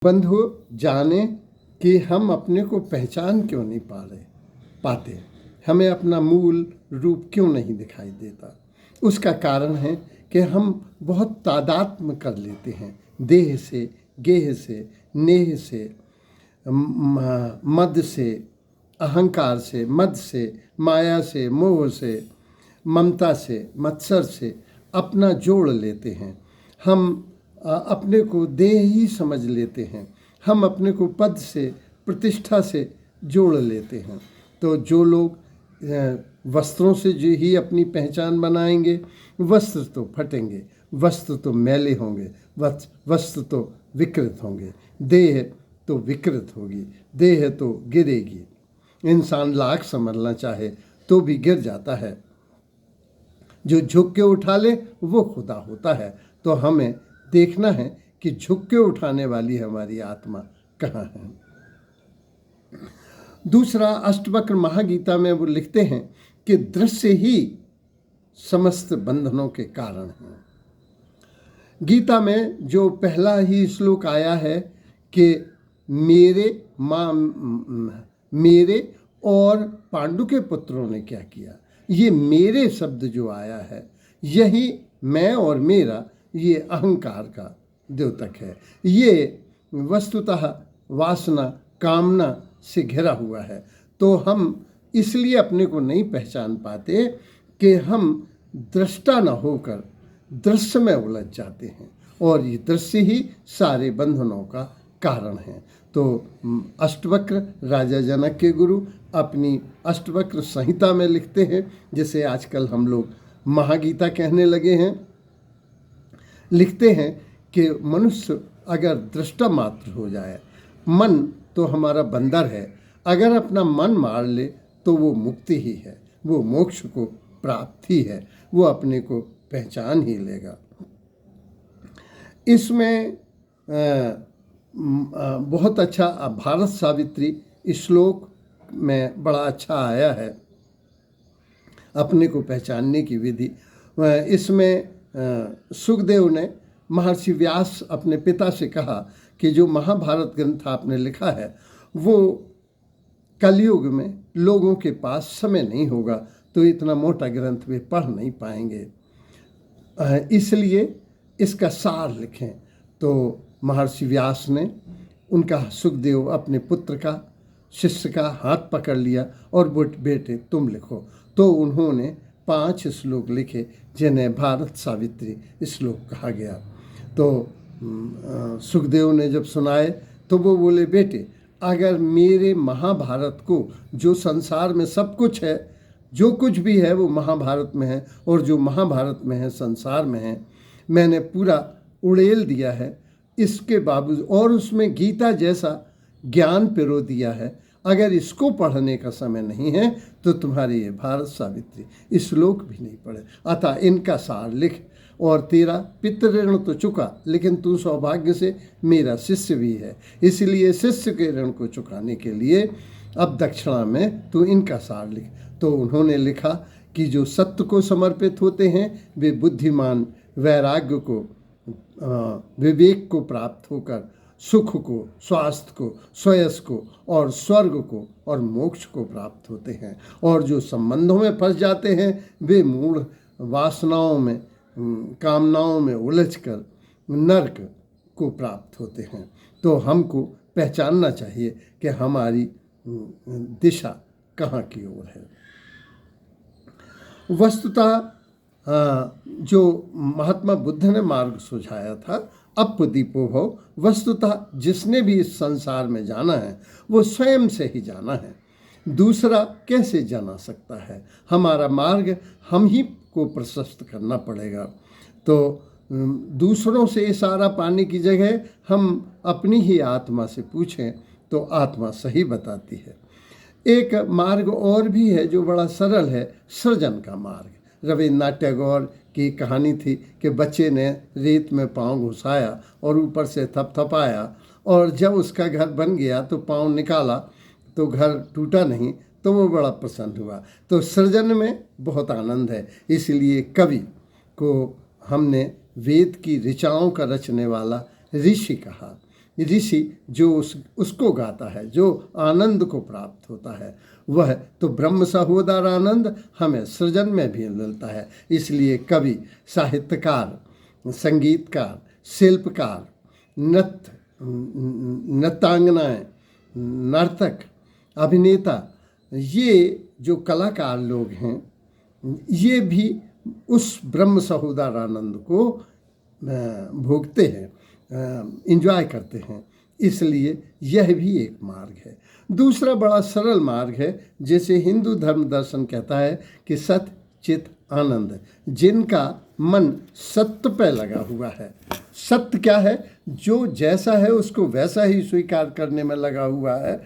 बंधु जाने कि हम अपने को पहचान क्यों नहीं पाते, हमें अपना मूल रूप क्यों नहीं दिखाई देता। उसका कारण है कि हम बहुत तादात्म्य कर लेते हैं देह से, गेह से, नेह से, मद से, अहंकार से, मद से, माया से, मोह से, ममता से, मत्सर से अपना जोड़ लेते हैं। हम अपने को देह ही समझ लेते हैं। हम अपने को पद से, प्रतिष्ठा से जोड़ लेते हैं। तो जो लोग वस्त्रों से जो ही अपनी पहचान बनाएंगे, वस्त्र तो फटेंगे, वस्त्र तो मैले होंगे, वस्त्र तो विकृत होंगे, देह तो विकृत होगी, देह तो गिरेगी। इंसान लाख संभलना चाहे तो भी गिर जाता है। जो झुक के उठा ले वो खुदा होता है। तो हमें देखना है कि झुक के उठाने वाली हमारी आत्मा कहाँ है। दूसरा, अष्टवक्र महागीता में वो लिखते हैं कि दृश्य ही समस्त बंधनों के कारण है। गीता में जो पहला ही श्लोक आया है कि मेरे और पांडु के पुत्रों ने क्या किया, ये मेरे शब्द जो आया है यही मैं और मेरा, ये अहंकार का द्योतक है। ये वस्तुतः वासना, कामना से घिरा हुआ है। तो हम इसलिए अपने को नहीं पहचान पाते कि हम दृष्टा न होकर दृश्य में उलझ जाते हैं, और ये दृश्य ही सारे बंधनों का कारण है। तो अष्टवक्र राजा जनक के गुरु अपनी अष्टवक्र संहिता में लिखते हैं, जिसे आजकल हम लोग महागीता कहने लगे हैं, लिखते हैं कि मनुष्य अगर दृष्टा मात्र हो जाए, मन तो हमारा बंदर है, अगर अपना मन मार ले तो वो मुक्ति ही है, वो मोक्ष को प्राप्ति है, वो अपने को पहचान ही लेगा। इसमें बहुत अच्छा भारत सावित्री श्लोक में बड़ा अच्छा आया है अपने को पहचानने की विधि। इसमें सुखदेव ने महर्षि व्यास अपने पिता से कहा कि जो महाभारत ग्रंथ आपने लिखा है वो कलयुग में लोगों के पास समय नहीं होगा, तो इतना मोटा ग्रंथ वे पढ़ नहीं पाएंगे, इसलिए इसका सार लिखें। तो महर्षि व्यास ने उनका, सुखदेव अपने पुत्र का, शिष्य का हाथ पकड़ लिया और बेटे तुम लिखो। तो उन्होंने 5 श्लोक लिखे जिन्हें भारत सावित्री श्लोक कहा गया। तो सुखदेव ने जब सुनाए तो वो बोले, बेटे अगर मेरे महाभारत को, जो संसार में सब कुछ है, जो कुछ भी है वो महाभारत में है, और जो महाभारत में है संसार में है, मैंने पूरा उड़ेल दिया है, इसके बावजूद, और उसमें गीता जैसा ज्ञान पिरो दिया है, अगर इसको पढ़ने का समय नहीं है तो तुम्हारे ये भारत सावित्री श्लोक भी नहीं पढ़े। अतः इनका सार लिख, और तेरा पितृ ऋण तो चुका, लेकिन तू सौभाग्य से मेरा शिष्य भी है, इसलिए शिष्य के ऋण को चुकाने के लिए अब दक्षिणा में तू इनका सार लिख। तो उन्होंने लिखा कि जो सत्य को समर्पित होते हैं वे बुद्धिमान, वैराग्य को, विवेक को प्राप्त होकर सुख को, स्वास्थ्य को, श्रेयस को और स्वर्ग को और मोक्ष को प्राप्त होते हैं। और जो संबंधों में फंस जाते हैं वे मूढ़ वासनाओं में, कामनाओं में उलझकर नरक को प्राप्त होते हैं। तो हमको पहचानना चाहिए कि हमारी दिशा कहाँ की ओर है। वस्तुतः जो महात्मा बुद्ध ने मार्ग सुझाया था, अपदीपो भव, वस्तुतः जिसने भी इस संसार में जाना है वो स्वयं से ही जाना है, दूसरा कैसे जाना सकता है। हमारा मार्ग हम ही को प्रशस्त करना पड़ेगा। तो दूसरों से इशारा पाने की जगह हम अपनी ही आत्मा से पूछें तो आत्मा सही बताती है। एक मार्ग और भी है जो बड़ा सरल है, सृजन का मार्ग। रविन्द्रनाथ टैगोर की कहानी थी कि बच्चे ने रेत में पाँव घुसाया और ऊपर से थपथपाया, और जब उसका घर बन गया तो पाँव निकाला तो घर टूटा नहीं, तो वो बड़ा प्रसन्न हुआ। तो सृजन में बहुत आनंद है, इसलिए कवि को हमने वेद की ऋचाओं का रचने वाला ऋषि कहा। ऋषि जो उसको गाता है, जो आनंद को प्राप्त होता है, वह तो ब्रह्म सहोदर आनंद हमें सृजन में भी मिलता है। इसलिए कवि, साहित्यकार, संगीतकार, शिल्पकार, नृत्यांगनाएं, नर्तक, अभिनेता, ये जो कलाकार लोग हैं, ये भी उस ब्रह्म सहोदर आनंद को भोगते हैं, एंजॉय करते हैं। इसलिए यह भी एक मार्ग है। दूसरा बड़ा सरल मार्ग है, जैसे हिंदू धर्म दर्शन कहता है कि सत चित आनंद, जिनका मन सत्य पे लगा हुआ है। सत्य क्या है? जो जैसा है उसको वैसा ही स्वीकार करने में लगा हुआ है,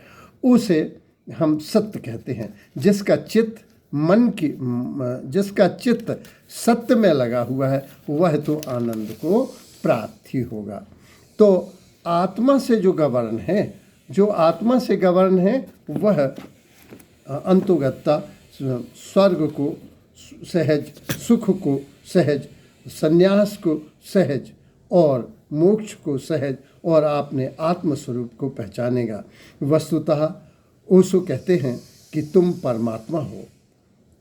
उसे हम सत्य कहते हैं। जिसका चित्त सत्य में लगा हुआ है, वह तो आनंद को प्राप्त ही होगा। तो आत्मा से जो गवर्न है, वह अंतोगत्ता स्वर्ग को सहज, सुख को सहज, संन्यास को सहज और मोक्ष को सहज और अपने आत्मस्वरूप को पहचानेगा। वस्तुतः ओशो कहते हैं कि तुम परमात्मा हो,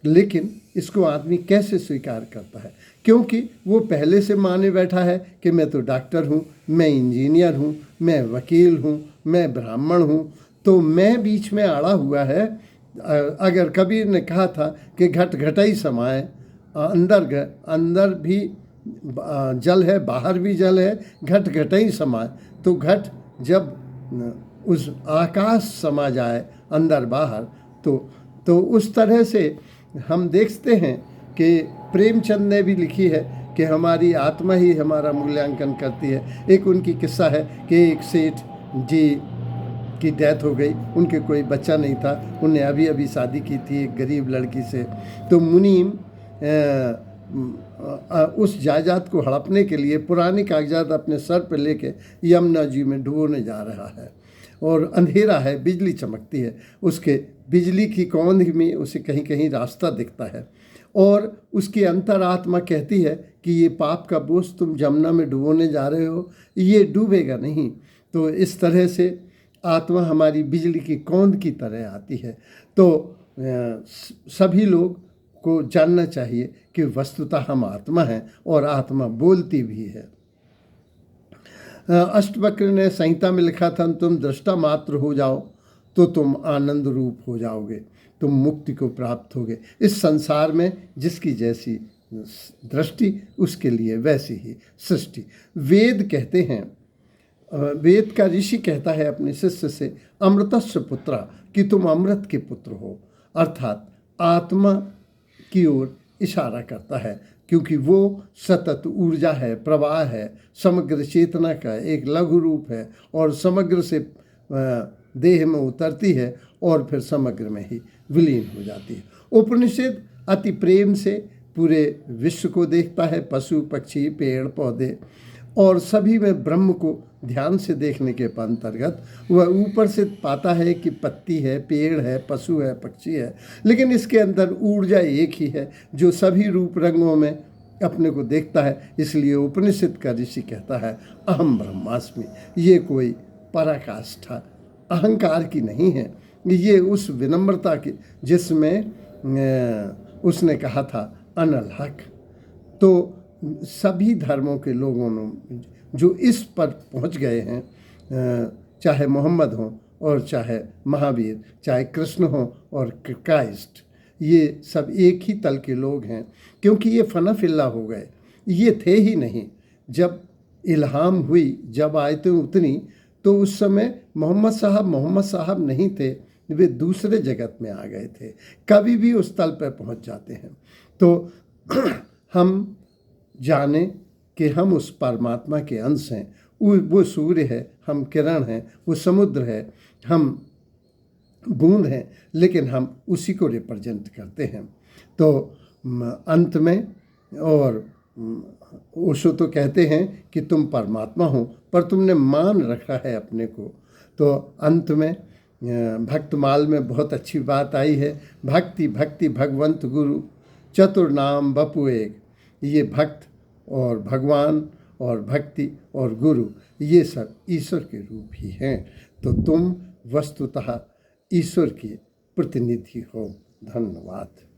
लेकिन इसको आदमी कैसे स्वीकार करता है? क्योंकि वो पहले से माने बैठा है कि मैं तो डॉक्टर हूँ, मैं इंजीनियर हूँ, मैं वकील हूँ, मैं ब्राह्मण हूँ। तो मैं बीच में अड़ा हुआ है। अगर कबीर ने कहा था कि घट घटाई समाए, अंदर भी जल है, बाहर भी जल है, घट घटाई समाए, तो घट जब उस आकाश समा जाए अंदर बाहर, तो उस तरह से हम देखते हैं कि प्रेमचंद ने भी लिखी है कि हमारी आत्मा ही हमारा मूल्यांकन करती है। एक उनकी किस्सा है कि एक सेठ जी की डेथ हो गई, उनके कोई बच्चा नहीं था, उन्हें अभी अभी शादी की थी एक गरीब लड़की से। तो मुनीम उस जायदाद को हड़पने के लिए पुराने कागजात अपने सर पर लेके यमुना जी में डुबोने जा रहा है, और अंधेरा है, बिजली चमकती है, उसके बिजली की कौंध में उसे कहीं कहीं रास्ता दिखता है, और उसकी अंतरात्मा कहती है कि ये पाप का बोझ तुम जमुना में डुबोने जा रहे हो, ये डूबेगा नहीं। तो इस तरह से आत्मा हमारी बिजली की कौंध की तरह आती है। तो सभी लोग को जानना चाहिए कि वस्तुतः हम आत्मा हैं और आत्मा बोलती भी है। अष्टवक्र ने संहिता में लिखा था, तुम दृष्टा मात्र हो जाओ तो तुम आनंद रूप हो जाओगे, तुम मुक्ति को प्राप्त होगे। इस संसार में जिसकी जैसी दृष्टि, उसके लिए वैसी ही सृष्टि। वेद कहते हैं, वेद का ऋषि कहता है अपने शिष्य से, अमृतस्य पुत्रा, कि तुम अमृत के पुत्र हो, अर्थात आत्मा की ओर इशारा करता है, क्योंकि वो सतत ऊर्जा है, प्रवाह है, समग्र चेतना का एक लघु रूप है, और समग्र से देह में उतरती है और फिर समग्र में ही विलीन हो जाती है। उपनिषद अति प्रेम से पूरे विश्व को देखता है, पशु पक्षी पेड़ पौधे और सभी में ब्रह्म को ध्यान से देखने के अंतर्गत वह ऊपर से पाता है कि पत्ती है, पेड़ है, पशु है, पक्षी है, लेकिन इसके अंदर ऊर्जा एक ही है जो सभी रूप रंगों में अपने को देखता है। इसलिए उपनिषद का ऋषि कहता है, अहम ब्रह्मास्मि। ये कोई पराकाष्ठा अहंकार की नहीं है, ये उस विनम्रता की जिसमें उसने कहा था अनल हक। तो सभी धर्मों के लोगों ने जो इस पर पहुंच गए हैं, चाहे मोहम्मद हों और चाहे महावीर, चाहे कृष्ण हों और क्राइस्ट, ये सब एक ही तल के लोग हैं, क्योंकि ये फना फिल्ला हो गए, ये थे ही नहीं। जब इल्हाम हुई, जब आयतें उतरी, तो उस समय मोहम्मद साहब नहीं थे, वे दूसरे जगत में आ गए थे। कभी भी उस तल पर पहुंच जाते हैं। तो हम जाने कि हम उस परमात्मा के अंश हैं। वो सूर्य है, हम किरण हैं, वो समुद्र है, हम बूंद हैं, लेकिन हम उसी को रिप्रेजेंट करते हैं। तो अंत में, और ओशो तो कहते हैं कि तुम परमात्मा हो, पर तुमने मान रखा है अपने को। तो अंत में भक्तमाल में बहुत अच्छी बात आई है, भक्ति भक्ति भगवंत गुरु चतुर नाम बपु एक। ये भक्त और भगवान और भक्ति और गुरु, ये सब ईश्वर के रूप ही हैं। तो तुम वस्तुतः ईश्वर के प्रतिनिधि हो। धन्यवाद।